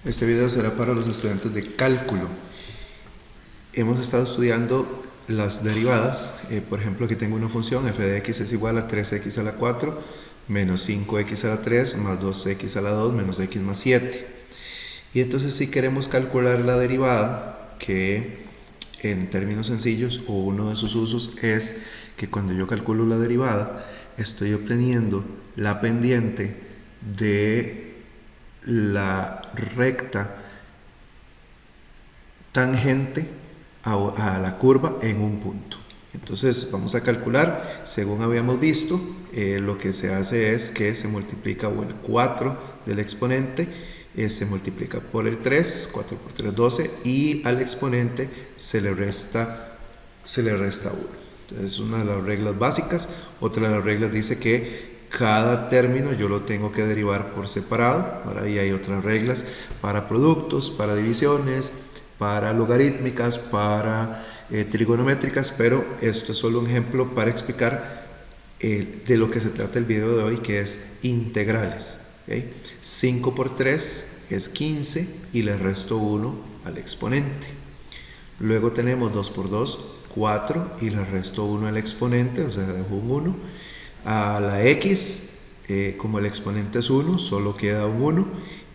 Este video será para los estudiantes de cálculo. Hemos estado estudiando las derivadas. Por ejemplo, aquí tengo una función f de x es igual a 3x a la 4 menos 5x a la 3 más 2x a la 2 menos x más 7. Y entonces si queremos calcular la derivada, que en términos sencillos o uno de sus usos es que cuando yo calculo la derivada estoy obteniendo la pendiente de la recta tangente a la curva en un punto. Entonces vamos a calcular, según habíamos visto, lo que se hace es que se multiplica el 4 del exponente, se multiplica por el 3, 4 por 3, 12, y al exponente se le resta 1. Entonces es una de las reglas básicas. Otra de las reglas dice que cada término yo lo tengo que derivar por separado. Ahora ahí hay otras reglas para productos, para divisiones, para logarítmicas, para trigonométricas, pero esto es solo un ejemplo para explicar de lo que se trata el video de hoy, que es integrales. 5 por 3 es 15 y le resto 1 al exponente. Luego tenemos 2 por 2, 4 y le resto 1 al exponente, o sea, dejo un 1. A la x, como el exponente es 1, solo queda un 1.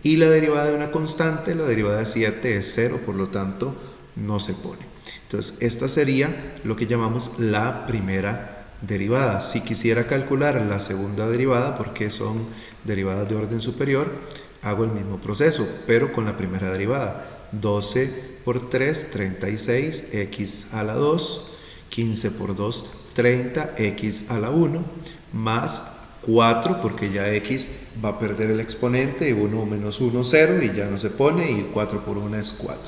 Y la derivada de una constante, la derivada de 7 es 0, por lo tanto no se pone. Entonces esta sería lo que llamamos la primera derivada. Si quisiera calcular la segunda derivada, porque son derivadas de orden superior, hago el mismo proceso, pero con la primera derivada. 12 por 3, 36, x a la 2, 15 por 2, 30, x a la 1, más 4, porque ya x va a perder el exponente, y 1 menos 1, 0, y ya no se pone, y 4 por 1 es 4.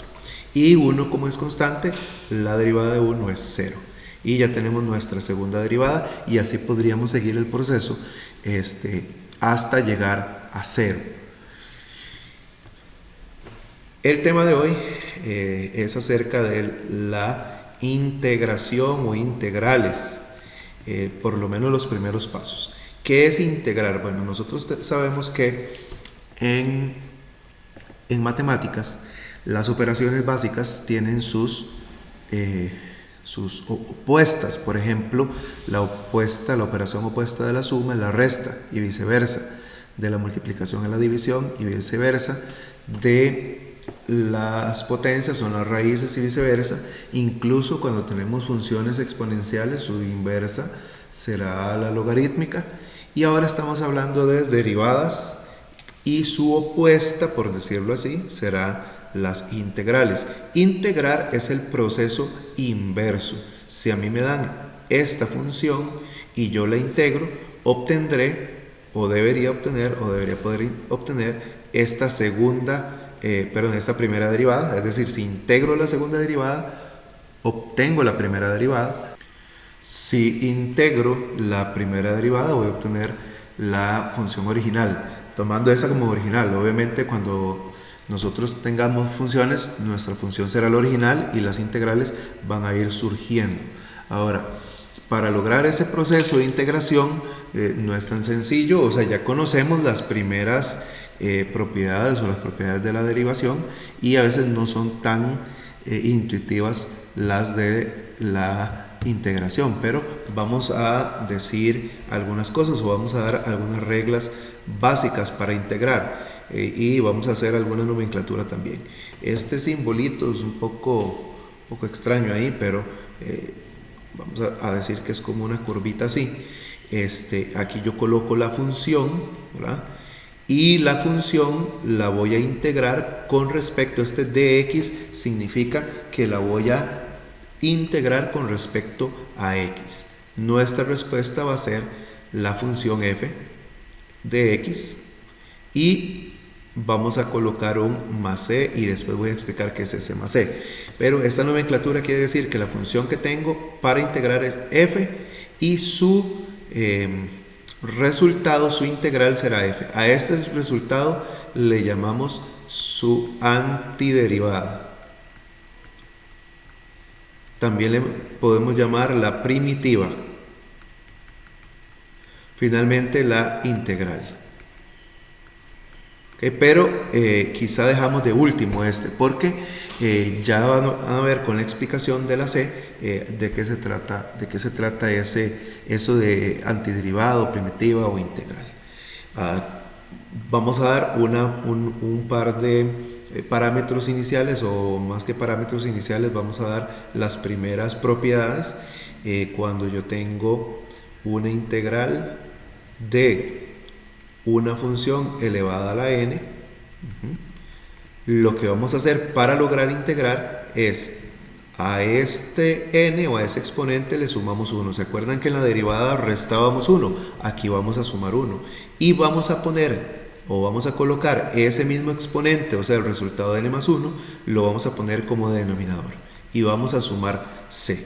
Y 1, como es constante, la derivada de 1 es 0. Y ya tenemos nuestra segunda derivada, y así podríamos seguir el proceso hasta llegar a 0. El tema de hoy es acerca de la integración o integrales, por lo menos los primeros pasos. ¿Qué es integrar? Bueno, nosotros sabemos que en matemáticas las operaciones básicas tienen sus opuestas. Por ejemplo, la operación opuesta de la suma es la resta, y viceversa. De la multiplicación a la división, y viceversa. De las potencias son las raíces, y viceversa. Incluso cuando tenemos funciones exponenciales, su inversa será la logarítmica. Y ahora estamos hablando de derivadas, y su opuesta, por decirlo así, será las integrales. Integrar es el proceso inverso. Si a mí me dan esta función y yo la integro, obtendré, o debería poder obtener esta esta primera derivada. Es decir, si integro la segunda derivada, obtengo la primera derivada. Si integro la primera derivada, voy a obtener la función original, tomando esta como original. Obviamente, cuando nosotros tengamos funciones, nuestra función será la original y las integrales van a ir surgiendo. Ahora, para lograr ese proceso de integración no es tan sencillo. O sea, ya conocemos las primeras propiedades o las propiedades de la derivación, y a veces no son tan intuitivas las de la integración, pero vamos a decir algunas cosas, o vamos a dar algunas reglas básicas para integrar, y vamos a hacer alguna nomenclatura también. Este simbolito es un poco extraño ahí, pero vamos a decir que es como una curvita así. Aquí yo coloco la función, ¿verdad? Y la función la voy a integrar con respecto a este dx, significa que la voy a integrar con respecto a x. Nuestra respuesta va a ser la función f de x, y vamos a colocar un más c, y después voy a explicar qué es ese más c. Pero esta nomenclatura quiere decir que la función que tengo para integrar es f, y su resultado, su integral, será f. A este resultado le llamamos su antiderivada. También le podemos llamar la primitiva. Finalmente, la integral. ¿Ok? pero quizá dejamos de último este, porque ya van a ver con la explicación de la C de qué se trata eso de antiderivado, primitiva o integral. Vamos a dar un par de parámetros iniciales, o más que parámetros iniciales, vamos a dar las primeras propiedades cuando yo tengo una integral de una función elevada a la n. Lo que vamos a hacer para lograr integrar es a este n o a ese exponente le sumamos 1. ¿Se acuerdan que en la derivada restábamos 1? Aquí vamos a sumar 1 y vamos a poner o vamos a colocar ese mismo exponente, o sea el resultado de n más 1, lo vamos a poner como denominador y vamos a sumar c.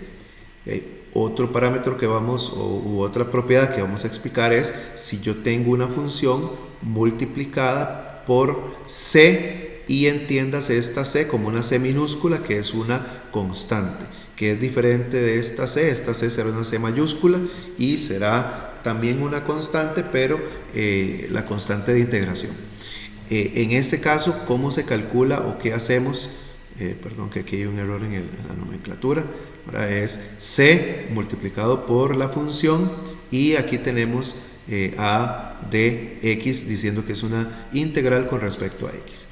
Otro parámetro que u otra propiedad que vamos a explicar es si yo tengo una función multiplicada por c y entiéndase esta c como una c minúscula, que es una constante, que es diferente de esta c será una c mayúscula y será también una constante, pero la constante de integración. En este caso, ¿cómo se calcula o qué hacemos? Perdón, que aquí hay un error en la nomenclatura. Ahora es c multiplicado por la función y aquí tenemos a de x diciendo que es una integral con respecto a x.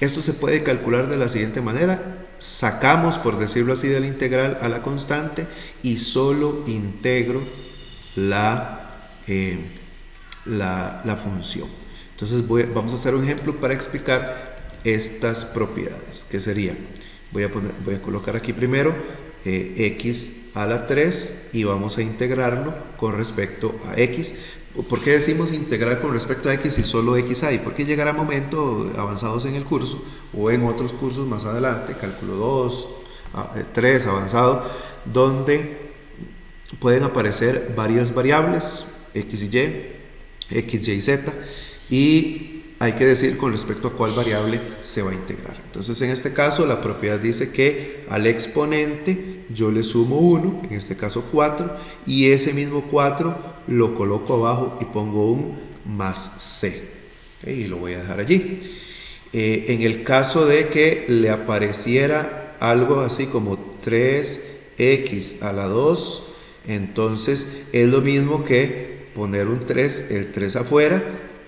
Esto se puede calcular de la siguiente manera: sacamos, por decirlo así, de la integral a la constante y solo integro la función. Entonces vamos a hacer un ejemplo para explicar estas propiedades, que sería, voy a colocar aquí primero x a la 3 y vamos a integrarlo con respecto a x. ¿Por qué decimos integrar con respecto a x si solo x hay? Porque llegará momentos avanzados en el curso o en otros cursos más adelante, cálculo 2, 3 avanzado, donde pueden aparecer varias variables, x y y, x, y, z, y hay que decir con respecto a cuál variable se va a integrar. Entonces, en este caso, la propiedad dice que al exponente yo le sumo 1, en este caso 4, y ese mismo 4 lo coloco abajo y pongo un más c. Y lo voy a dejar allí. En el caso de que le apareciera algo así como 3x a la 2, entonces es lo mismo que poner un 3, el 3 afuera,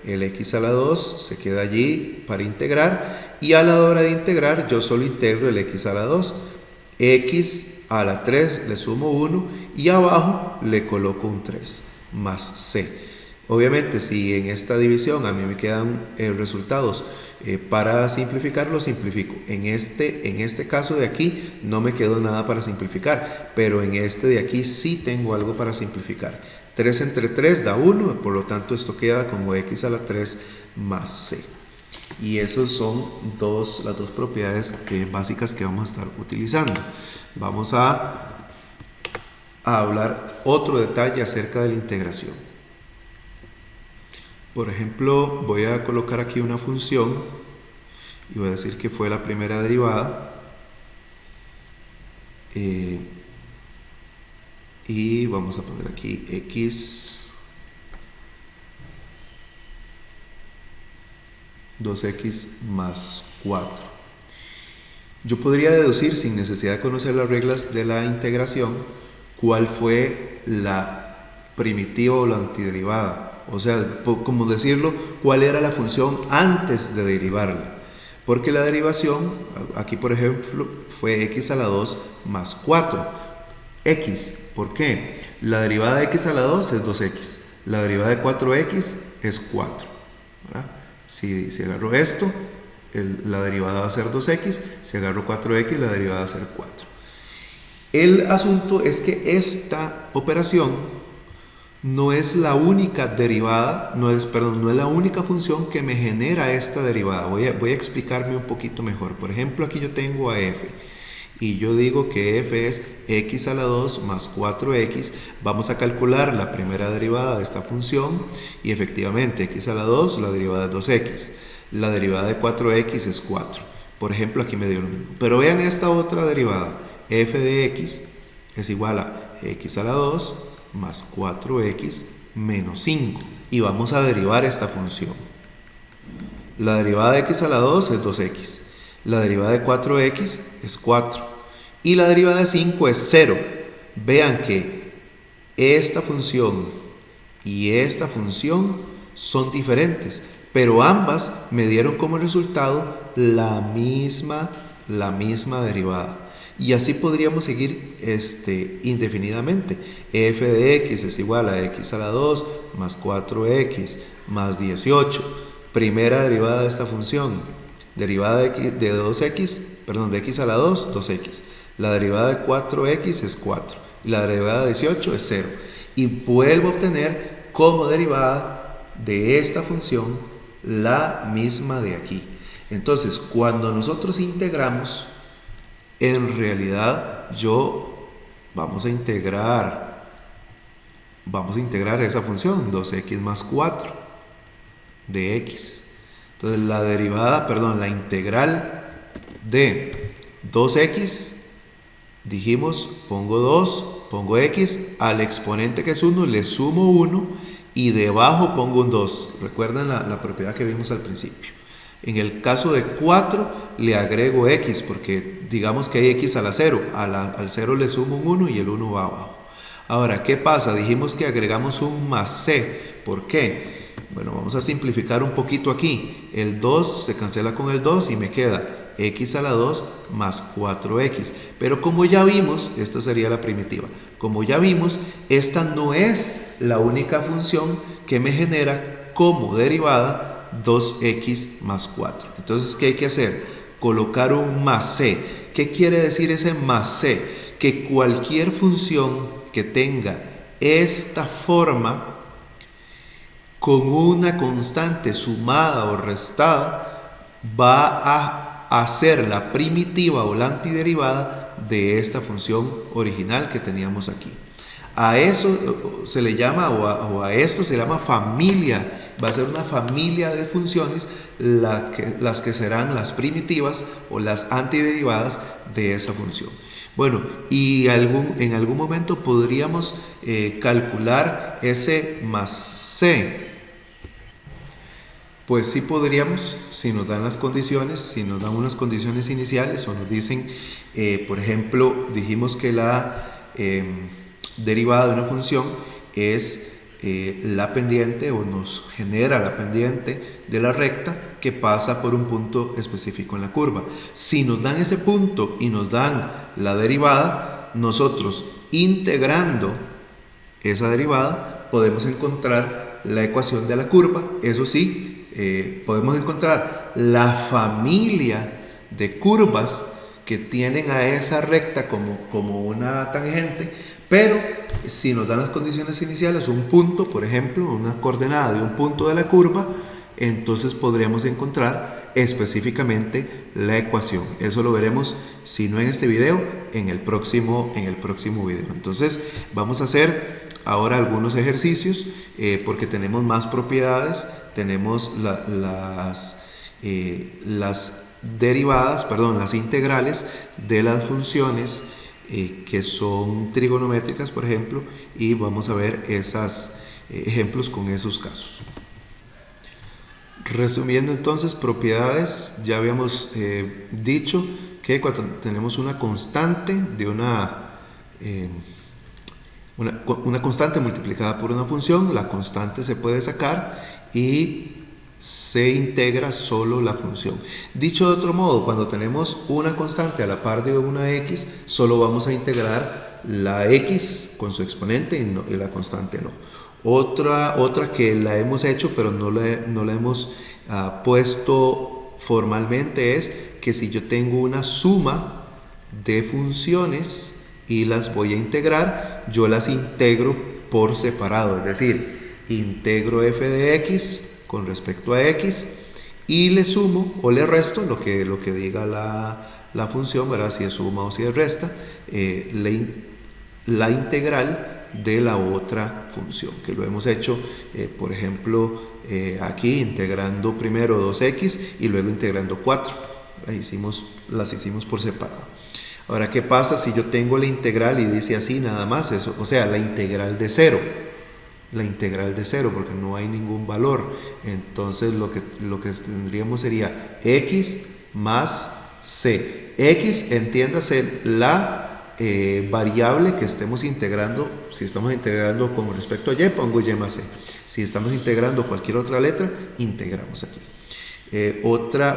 el x a la 2 se queda allí para integrar y a la hora de integrar yo solo integro el x a la 2, x a la 3 le sumo 1 y abajo le coloco un 3 más c. Obviamente si en esta división a mí me quedan resultados para simplificar, lo simplifico. En este caso de aquí no me quedó nada para simplificar, pero en este de aquí sí tengo algo para simplificar. 3 entre 3 da 1, por lo tanto esto queda como x a la 3 más c. Y esas son las dos propiedades básicas que vamos a estar utilizando. Vamos a hablar otro detalle acerca de la integración. Por ejemplo, voy a colocar aquí una función y voy a decir que fue la primera derivada. Y vamos a poner aquí x 2x más 4. Yo podría deducir, sin necesidad de conocer las reglas de la integración, cuál fue la primitiva o la antiderivada. O sea, como decirlo, cuál era la función antes de derivarla. Porque la derivación, aquí por ejemplo, fue x a la 2 más 4. X, ¿por qué? La derivada de x a la 2 es 2x, la derivada de 4x es 4, ¿verdad? Si agarro esto, la derivada va a ser 2x, si agarro 4x, la derivada va a ser 4. El asunto es que esta operación no es la única derivada, no es la única función que me genera esta derivada. Voy a explicarme un poquito mejor. Por ejemplo, aquí yo tengo a f. Y yo digo que f es x a la 2 más 4x. Vamos a calcular la primera derivada de esta función y efectivamente x a la 2, la derivada es 2x. La derivada de 4x es 4. Por ejemplo, aquí me dio lo mismo. Pero vean esta otra derivada. F de x es igual a x a la 2 más 4x menos 5. Y vamos a derivar esta función. La derivada de x a la 2 es 2x. La derivada de 4x es 4. Y la derivada de 5 es 0. Vean que esta función y esta función son diferentes, pero ambas me dieron como resultado la misma derivada. Y así podríamos seguir indefinidamente. F de x es igual a x a la 2 más 4x más 18. Primera derivada de esta función. Derivada de 2x, perdón, de x a la 2, 2x. La derivada de 4x es 4. Y la derivada de 18 es 0. Y vuelvo a obtener como derivada de esta función la misma de aquí. Entonces, cuando nosotros integramos, en realidad vamos a integrar esa función, 2x más 4 de x. Entonces la integral de 2x, dijimos, pongo 2, pongo x, al exponente que es 1 le sumo 1 y debajo pongo un 2. Recuerden la propiedad que vimos al principio. En el caso de 4 le agrego x porque digamos que hay x a la 0. Al 0 le sumo un 1 y el 1 va abajo. Ahora, ¿qué pasa? Dijimos que agregamos un más c. ¿Por qué? Bueno, vamos a simplificar un poquito aquí. El 2 se cancela con el 2 y me queda x a la 2 más 4x. Pero como ya vimos, esta sería la primitiva. Como ya vimos, esta no es la única función que me genera como derivada 2x más 4. Entonces, ¿qué hay que hacer? Colocar un más c. ¿Qué quiere decir ese más c? Que cualquier función que tenga esta forma con una constante sumada o restada va a ser la primitiva o la antiderivada de esta función original que teníamos aquí. A eso se le llama, o a esto se llama familia. Va a ser una familia de funciones las que serán las primitivas o las antiderivadas de esa función. Bueno, y en algún momento podríamos calcular ese más c. Pues sí podríamos, si nos dan las condiciones, si nos dan unas condiciones iniciales o nos dicen, por ejemplo, dijimos que la derivada de una función es la pendiente o nos genera la pendiente de la recta que pasa por un punto específico en la curva. Si nos dan ese punto y nos dan la derivada, nosotros integrando esa derivada podemos encontrar la ecuación de la curva. Eso sí, podemos encontrar la familia de curvas que tienen a esa recta como una tangente, pero si nos dan las condiciones iniciales, un punto, por ejemplo, una coordenada de un punto de la curva, entonces podríamos encontrar específicamente la ecuación. Eso lo veremos, si no en este video, en el próximo video. Entonces vamos a hacer ahora algunos ejercicios porque tenemos más propiedades, tenemos las derivadas, perdón, las integrales de las funciones que son trigonométricas, por ejemplo, y vamos a ver esos ejemplos con esos casos. Resumiendo entonces, propiedades, ya habíamos dicho que cuando tenemos una constante de una constante multiplicada por una función, la constante se puede sacar y se integra solo la función. Dicho de otro modo, cuando tenemos una constante a la par de una x, solo vamos a integrar la x con su exponente y la constante no. Otra que la hemos hecho pero no la hemos puesto formalmente es que si yo tengo una suma de funciones y las voy a integrar, yo las integro por separado, es decir, integro f de x con respecto a x y le sumo o le resto lo que diga la función, ¿verdad? Si es suma o si es resta, la integral de la otra función, que lo hemos hecho, por ejemplo, aquí integrando primero 2x y luego integrando 4. Las hicimos por separado. Ahora, ¿qué pasa si yo tengo la integral y dice así nada más? Eso, o sea, la integral de 0. la integral de 0 porque no hay ningún valor. Entonces lo que tendríamos sería x más c. X, entiéndase la variable que estemos integrando. Si estamos integrando con respecto a y, pongo y más c. Si estamos integrando cualquier otra letra, integramos aquí.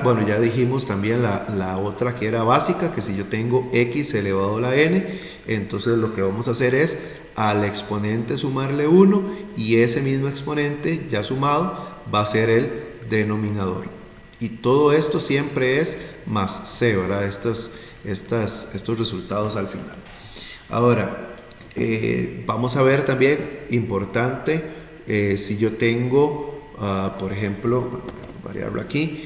Bueno, ya dijimos también la otra que era básica, que si yo tengo x elevado a la n, entonces lo que vamos a hacer es al exponente sumarle 1 y ese mismo exponente ya sumado va a ser el denominador. Y todo esto siempre es más c, ¿verdad? Estos resultados al final. Ahora, vamos a ver también, importante, si yo tengo, por ejemplo, variarlo aquí,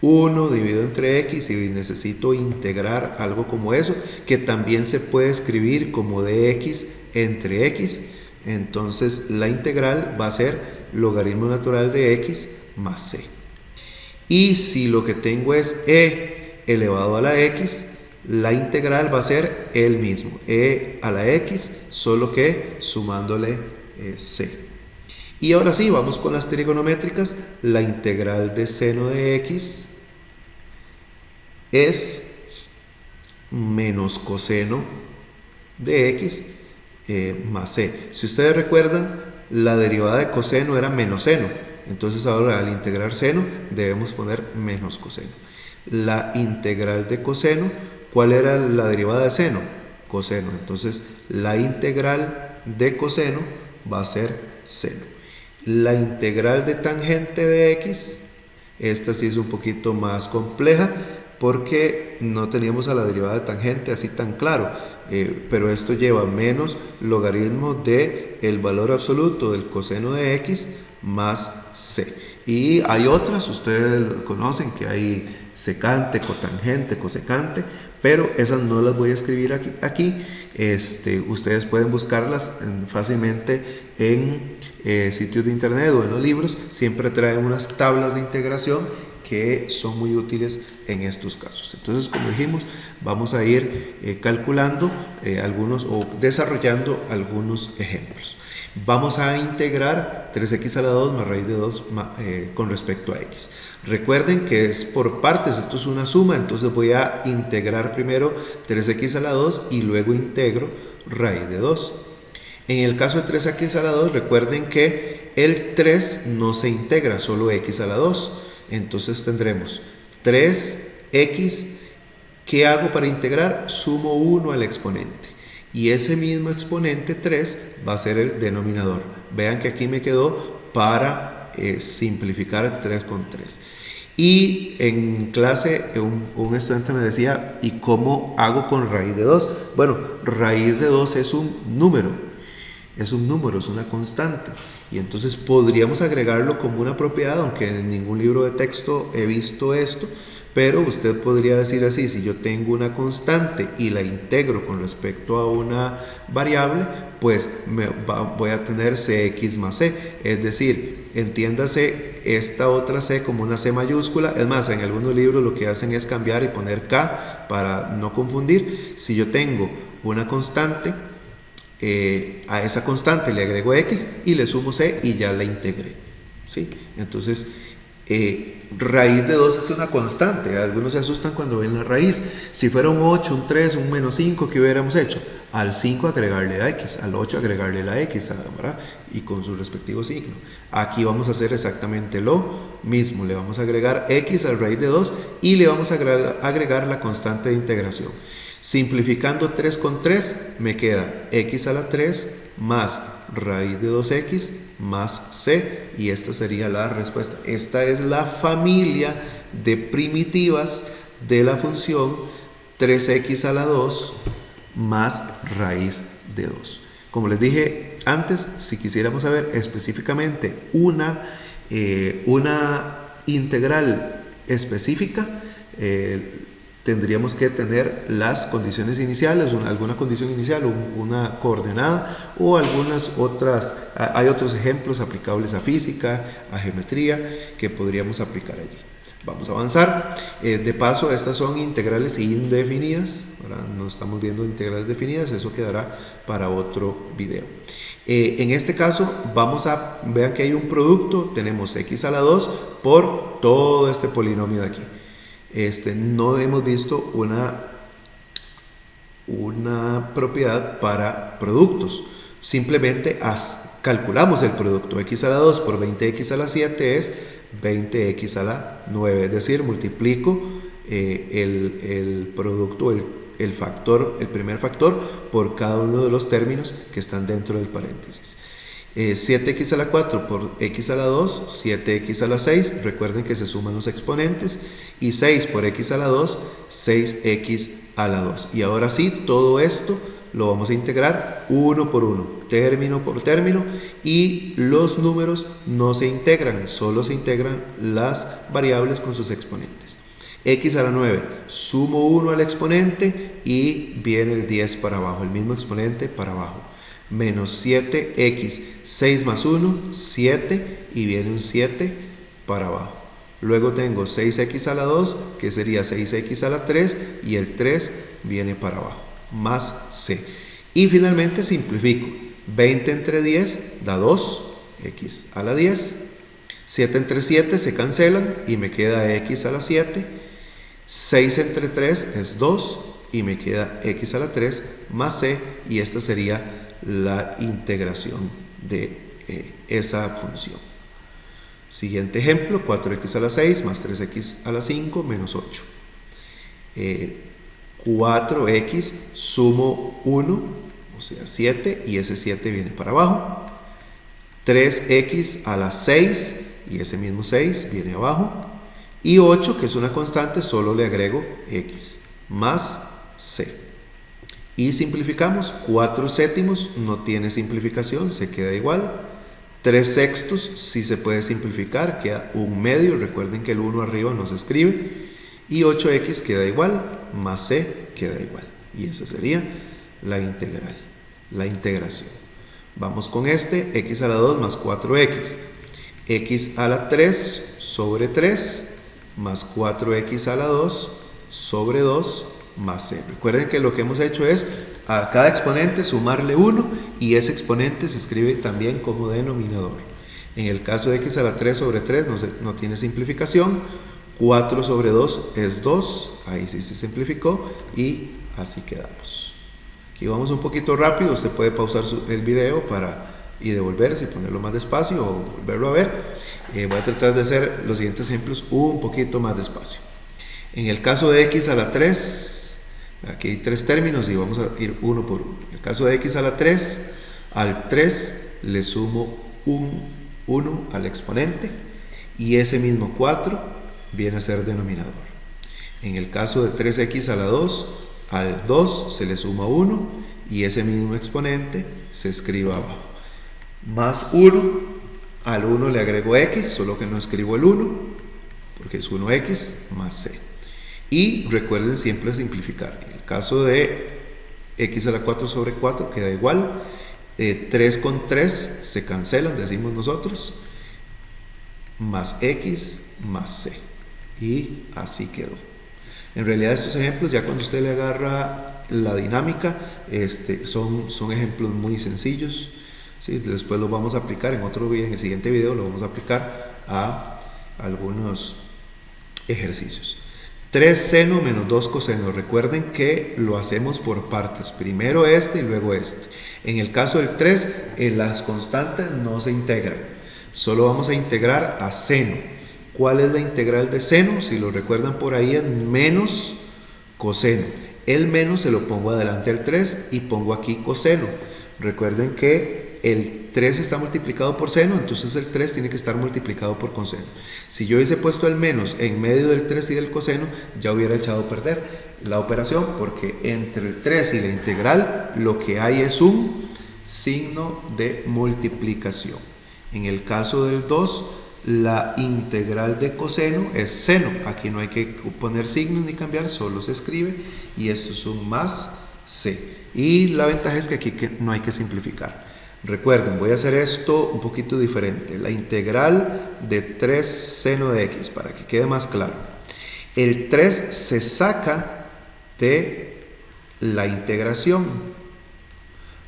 1 dividido entre x y necesito integrar algo como eso, que también se puede escribir como dx entre x. Entonces la integral va a ser logaritmo natural de x más c. Y si lo que tengo es e elevado a la x, la integral va a ser el mismo, e a la x, solo que sumándole c. Y ahora sí, vamos con las trigonométricas. La integral de seno de x es menos coseno de x más c. Si ustedes recuerdan, la derivada de coseno era menos seno. Entonces ahora al integrar seno debemos poner menos coseno. La integral de coseno, ¿cuál era la derivada de seno? Coseno. Entonces la integral de coseno va a ser seno. La integral de tangente de x, esta sí es un poquito más compleja porque no teníamos a la derivada de tangente así tan claro, pero esto lleva menos logaritmo de el valor absoluto del coseno de x más c. Y hay otras, ustedes conocen que hay secante, cotangente, cosecante, pero esas no las voy a escribir aquí. Ustedes pueden buscarlas fácilmente en sitios de internet o en los libros. Siempre traen unas tablas de integración que son muy útiles en estos casos. Entonces, como dijimos, vamos a ir calculando algunos o desarrollando algunos ejemplos. Vamos a integrar 3x a la 2 más raíz de 2 con respecto a x. Recuerden que es por partes, esto es una suma, entonces voy a integrar primero 3x a la 2 y luego integro raíz de 2. En el caso de 3x a la 2, recuerden que el 3 no se integra, solo x a la 2. Entonces tendremos 3x, ¿qué hago para integrar? Sumo 1 al exponente. Y ese mismo exponente 3 va a ser el denominador. Vean que aquí me quedó para simplificar 3 con 3. Y en clase un estudiante me decía, ¿y cómo hago con raíz de 2? Bueno, raíz de 2 es un número, es una constante. Y entonces podríamos agregarlo como una propiedad, aunque en ningún libro de texto he visto esto. Pero usted podría decir así, si yo tengo una constante y la integro con respecto a una variable, pues voy a tener cx más c. Es decir, entiéndase esta otra c como una c mayúscula. Es más, en algunos libros lo que hacen es cambiar y poner k para no confundir. Si yo tengo una constante, a esa constante le agrego x y le sumo c y ya la integré, ¿sí? Entonces, raíz de 2 es una constante. Algunos se asustan cuando ven la raíz. Si fuera un 8, un 3, un menos 5, ¿qué hubiéramos hecho? Al 5 agregarle la x, al 8 agregarle la x, ¿verdad? Y con su respectivo signo. Aquí vamos a hacer exactamente lo mismo. Le vamos a agregar x al raíz de 2 y le vamos a agregar la constante de integración. Simplificando 3 con 3 me queda x a la 3 más raíz de 2x más c, y esta sería la respuesta. Esta es la familia de primitivas de la función 3x a la 2 más raíz de 2. Como les dije antes, si quisiéramos saber específicamente una integral específica, tendríamos que tener las condiciones iniciales, alguna condición inicial, una coordenada o algunas otras. Hay otros ejemplos aplicables a física, a geometría, que podríamos aplicar allí. Vamos a avanzar. De paso, estas son integrales indefinidas. Ahora no estamos viendo integrales definidas, eso quedará para otro video. En este caso vean que hay un producto, tenemos x a la 2 por todo este polinomio de aquí. No hemos visto una propiedad para productos, simplemente calculamos el producto. X a la 2 por 20x a la 7 es 20x a la 9, es decir, multiplico el producto, el primer factor por cada uno de los términos que están dentro del paréntesis. 7x a la 4 por x a la 2, 7x a la 6, recuerden que se suman los exponentes, y 6 por x a la 2, 6x a la 2. Y ahora sí, todo esto lo vamos a integrar uno por uno, término por término, y los números no se integran, solo se integran las variables con sus exponentes. X a la 9, sumo 1 al exponente y viene el 10 para abajo, el mismo exponente para abajo. Menos 7x, 6 más 1, 7, y viene un 7 para abajo. Luego tengo 6x a la 2, que sería 6x a la 3, y el 3 viene para abajo, más c. Y finalmente simplifico. 20 entre 10 da 2, x a la 10. 7 entre 7 se cancelan y me queda x a la 7. 6 entre 3 es 2 y me queda x a la 3 más c, y esta sería la integración de esa función. Siguiente ejemplo, 4x a la 6 más 3x a la 5 menos 8. 4x, sumo 1, o sea 7, y ese 7 viene para abajo. 3x a la 6, y ese mismo 6 viene abajo. Y 8, que es una constante, solo le agrego x, más c. Y simplificamos. 4 séptimos no tiene simplificación, se queda igual. 3 sextos sí se puede simplificar, queda 1 medio, recuerden que el 1 arriba no se escribe. Y 8x queda igual, más c queda igual. Y esa sería la integral, la integración. Vamos con x a la 2 más 4x. X a la 3 sobre 3 más 4x a la 2 sobre 2 más c. Recuerden que lo que hemos hecho es a cada exponente sumarle 1, y ese exponente se escribe también como denominador. En el caso de x a la 3 sobre 3 no tiene simplificación. 4 sobre 2 es 2, ahí sí se simplificó, y así quedamos. Aquí vamos un poquito rápido, usted puede pausar el video y devolverse y ponerlo más despacio o volverlo a ver. Voy a tratar de hacer los siguientes ejemplos un poquito más despacio. En el caso de x a la 3, aquí hay 3 términos y vamos a ir uno por uno. En el caso de x a la 3, al 3 le sumo un 1 al exponente, y ese mismo 4 viene a ser denominador. En el caso de 3x a la 2, al 2 se le suma 1, y ese mismo exponente se escribe abajo. Más 1, al 1 le agrego x, solo que no escribo el 1, porque es 1x más c. Y recuerden siempre simplificar. En el caso de x a la 4 sobre 4 queda igual. 3 con 3 se cancelan, decimos nosotros, más x más c. Y así quedó. En realidad estos ejemplos, ya cuando usted le agarra la dinámica, son ejemplos muy sencillos. Sí, después los vamos a aplicar en el siguiente video lo vamos a aplicar a algunos ejercicios. 3 seno menos 2 coseno. Recuerden que lo hacemos por partes. Primero y luego En el caso del 3, las constantes no se integran. Solo vamos a integrar a seno. ¿Cuál es la integral de seno? Si lo recuerdan por ahí, es menos coseno. El menos se lo pongo adelante al 3 y pongo aquí coseno. Recuerden que el 3 está multiplicado por seno, entonces el 3 tiene que estar multiplicado por coseno. Si yo hubiese puesto el menos en medio del 3 y del coseno, ya hubiera echado a perder la operación, porque entre el 3 y la integral lo que hay es un signo de multiplicación. En el caso del 2, la integral de coseno es seno. Aquí no hay que poner signos ni cambiar, solo se escribe, y esto es un más c. Y la ventaja es que aquí no hay que simplificar. Recuerden, voy a hacer esto un poquito diferente. La integral de 3 seno de x, para que quede más claro. El 3 se saca de la integración.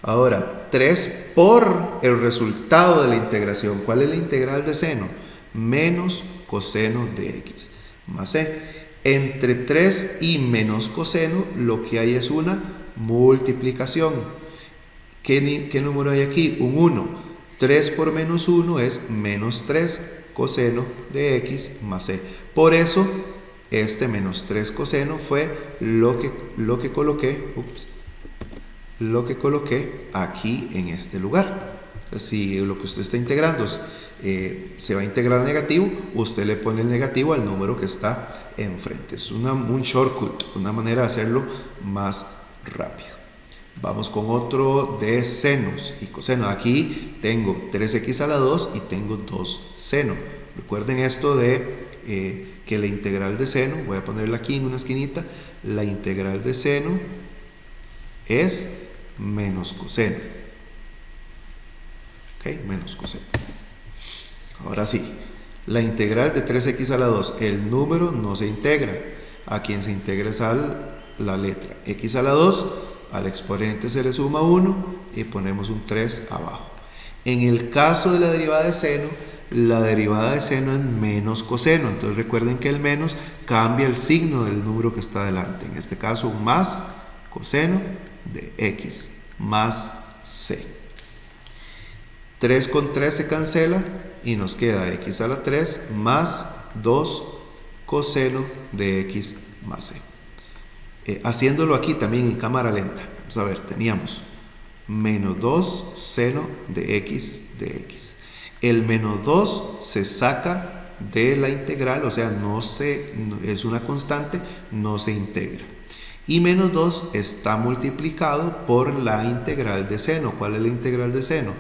Ahora, 3 por el resultado de la integración. ¿Cuál es la integral de seno? Menos coseno de x más c. Entre 3 y menos coseno lo que hay es una multiplicación. ¿Qué número hay aquí? Un 1. 3 por menos 1 es menos 3 coseno de x más c. Por eso este menos 3 coseno fue lo que coloqué aquí en este lugar. Si lo que usted está integrando se va a integrar negativo, usted le pone el negativo al número que está enfrente. Es un shortcut, una manera de hacerlo más rápido. Vamos con otro de senos y cosenos. Aquí tengo 3x a la 2 y tengo 2 seno. Recuerden esto de que la integral de seno, voy a ponerla aquí en una esquinita, la integral de seno es menos coseno. ¿Ok? Menos coseno. Ahora sí, la integral de 3x a la 2, el número no se integra. A quien se integra es a la letra x a la 2, al exponente se le suma 1 y ponemos un 3 abajo. En el caso de la derivada de seno, la derivada de seno es menos coseno. Entonces recuerden que el menos cambia el signo del número que está delante. En este caso, un más coseno de x más c. 3 con 3 se cancela y nos queda x a la 3 más 2 coseno de x más c. Haciéndolo aquí también en cámara lenta, vamos a ver, teníamos menos 2 seno de x. El menos 2 se saca de la integral, o sea, es una constante, no se integra. Y menos 2 está multiplicado por la integral de seno. ¿Cuál es la integral de seno?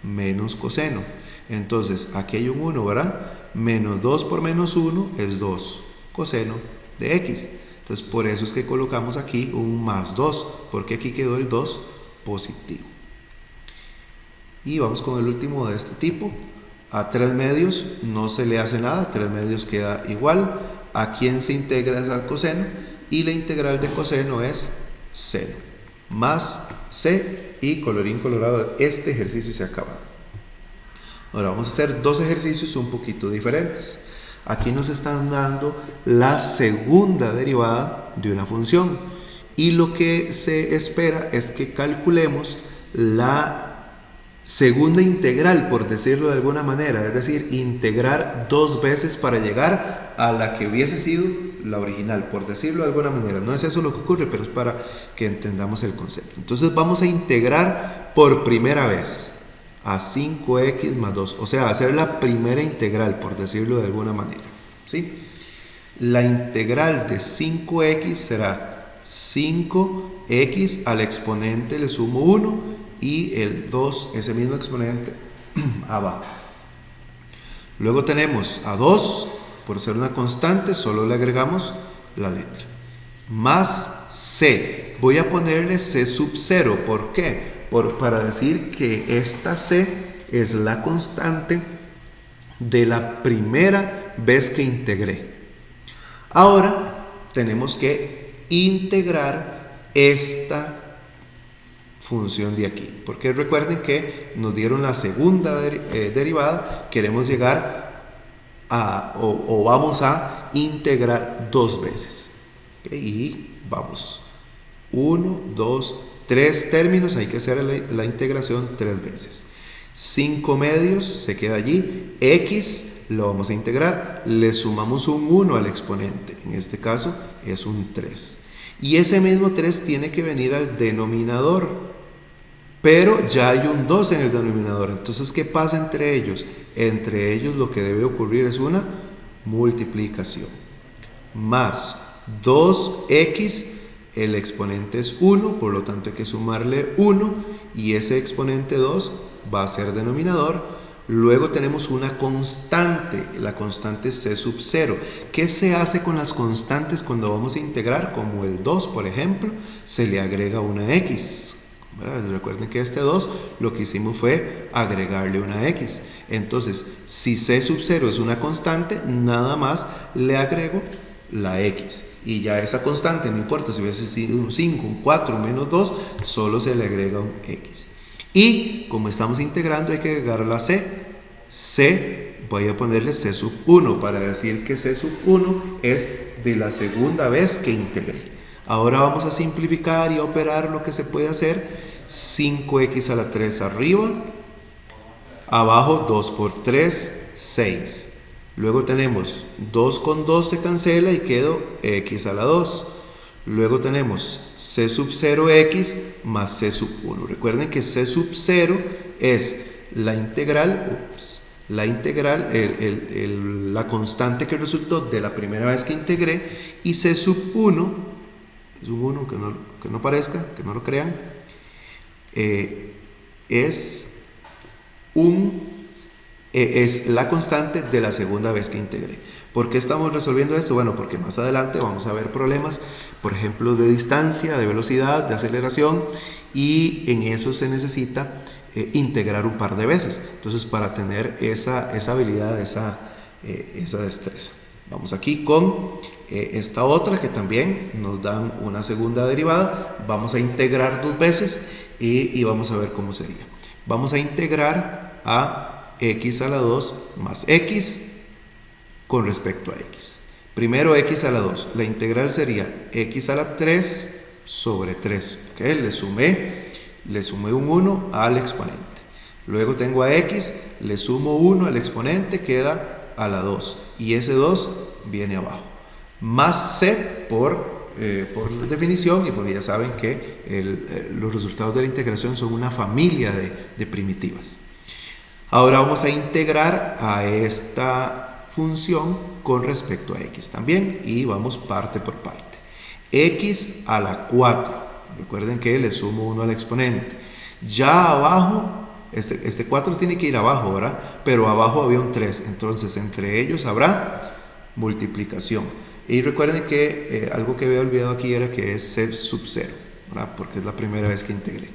Menos coseno. Entonces, aquí hay un 1, ¿verdad? Menos 2 por menos 1 es 2 coseno de x. Entonces, por eso es que colocamos aquí un más 2, porque aquí quedó el 2 positivo. Y vamos con el último de este tipo. A 3 medios no se le hace nada, 3 medios queda igual. A quien se integra es al coseno, y la integral de coseno es seno, más c, y colorín colorado, este ejercicio se acaba. Ahora vamos a hacer dos ejercicios un poquito diferentes. Aquí nos están dando la segunda derivada de una función y lo que se espera es que calculemos la segunda integral, por decirlo de alguna manera, es decir, integrar dos veces para llegar a la que hubiese sido la original, por decirlo de alguna manera. No es eso lo que ocurre, pero es para que entendamos el concepto. Entonces vamos a integrar por primera vez a 5x más 2, o sea, hacer la primera integral, por decirlo de alguna manera, ¿sí? La integral de 5x será 5x al exponente le sumo 1 y el 2, ese mismo exponente, abajo. Luego tenemos a 2, por ser una constante, solo le agregamos la letra, más c. Voy a ponerle c sub 0, ¿por qué? Para decir que esta c es la constante de la primera vez que integré. Ahora tenemos que integrar esta función de aquí, porque recuerden que nos dieron la segunda derivada, queremos llegar a, o vamos a integrar dos veces. ¿Okay? Y vamos, 1, 2, 3 términos, hay que hacer la integración 3 veces. 5 medios se queda allí, x lo vamos a integrar, le sumamos un 1 al exponente, en este caso es un 3. Y ese mismo 3 tiene que venir al denominador, pero ya hay un 2 en el denominador. Entonces, ¿qué pasa entre ellos? Entre ellos lo que debe ocurrir es una multiplicación. Más 2x, el exponente es 1, por lo tanto hay que sumarle 1 y ese exponente 2 va a ser denominador. Luego tenemos una constante, la constante c sub 0. ¿Qué se hace con las constantes cuando vamos a integrar? Como el 2, por ejemplo, se le agrega una x. ¿Verdad? Recuerden que este 2 lo que hicimos fue agregarle una x. Entonces, si c sub 0 es una constante, nada más le agrego la x. Y ya esa constante, no importa si hubiese sido un 5, un 4, un menos 2, solo se le agrega un x. Y como estamos integrando hay que agregar la c. C, voy a ponerle c sub 1 para decir que c sub 1 es de la segunda vez que integré. Ahora vamos a simplificar y operar lo que se puede hacer. 5x a la 3 arriba, abajo 2 por 3, 6. Luego tenemos 2 con 2 se cancela y quedó x a la 2. Luego tenemos c sub 0x más c sub 1. Recuerden que c sub 0 es la integral, la constante que resultó de la primera vez que integré, y c sub 1, que no parezca, que no lo crean, es la constante de la segunda vez que integré. ¿Por qué estamos resolviendo esto? Bueno, porque más adelante vamos a ver problemas, por ejemplo, de distancia, de velocidad, de aceleración, y en eso se necesita integrar un par de veces. Entonces, para tener esa habilidad, esa destreza. Vamos aquí con esta otra que también nos dan una segunda derivada. Vamos a integrar 2 veces y vamos a ver cómo sería. Vamos a integrar a x a la 2 más x con respecto a x. Primero x a la 2. La integral sería x a la 3 sobre 3. ¿Okay? Le sumé un 1 al exponente. Luego tengo a x, le sumo 1 al exponente, queda a la 2. Y ese 2 viene abajo. Más c por definición, y porque ya saben que los resultados de la integración son una familia de primitivas. Ahora vamos a integrar a esta función con respecto a x también, y vamos parte por parte. X a la 4, recuerden que le sumo 1 al exponente. Ya abajo, este 4 tiene que ir abajo, ¿verdad? Pero abajo había un 3, entonces entre ellos habrá multiplicación. Y recuerden que algo que había olvidado aquí era que es c sub 0, ¿verdad? Porque es la primera vez que integré.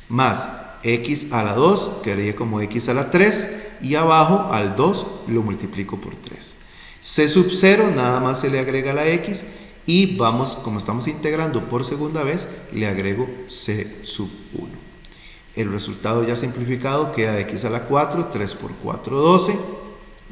Más x a la 2 quedaría como x a la 3, y abajo al 2 lo multiplico por 3. C sub 0 nada más se le agrega la x, y vamos, como estamos integrando por segunda vez, le agrego c sub 1. El resultado ya simplificado queda x a la 4, 3 por 4, 12,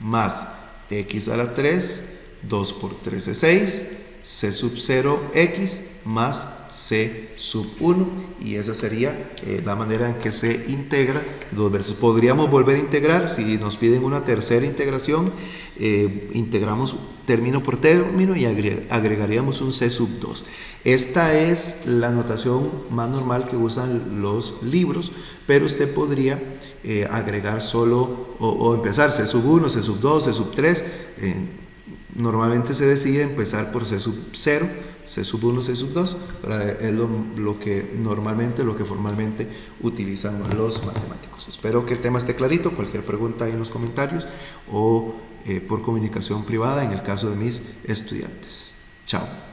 más x a la 3, 2 por 3 es 6, c sub 0x más c sub 1, y esa sería la manera en que se integra 2 veces. Podríamos volver a integrar, si nos piden una tercera integración, integramos término por término y agregaríamos un c sub 2. Esta es la notación más normal que usan los libros, pero usted podría agregar solo o empezar c sub 1, c sub 2, c sub 3. Normalmente se decide empezar por c sub 0, c sub 1, c sub 2, es lo que formalmente utilizan los matemáticos. Espero que el tema esté clarito. Cualquier pregunta ahí en los comentarios o por comunicación privada en el caso de mis estudiantes. Chao.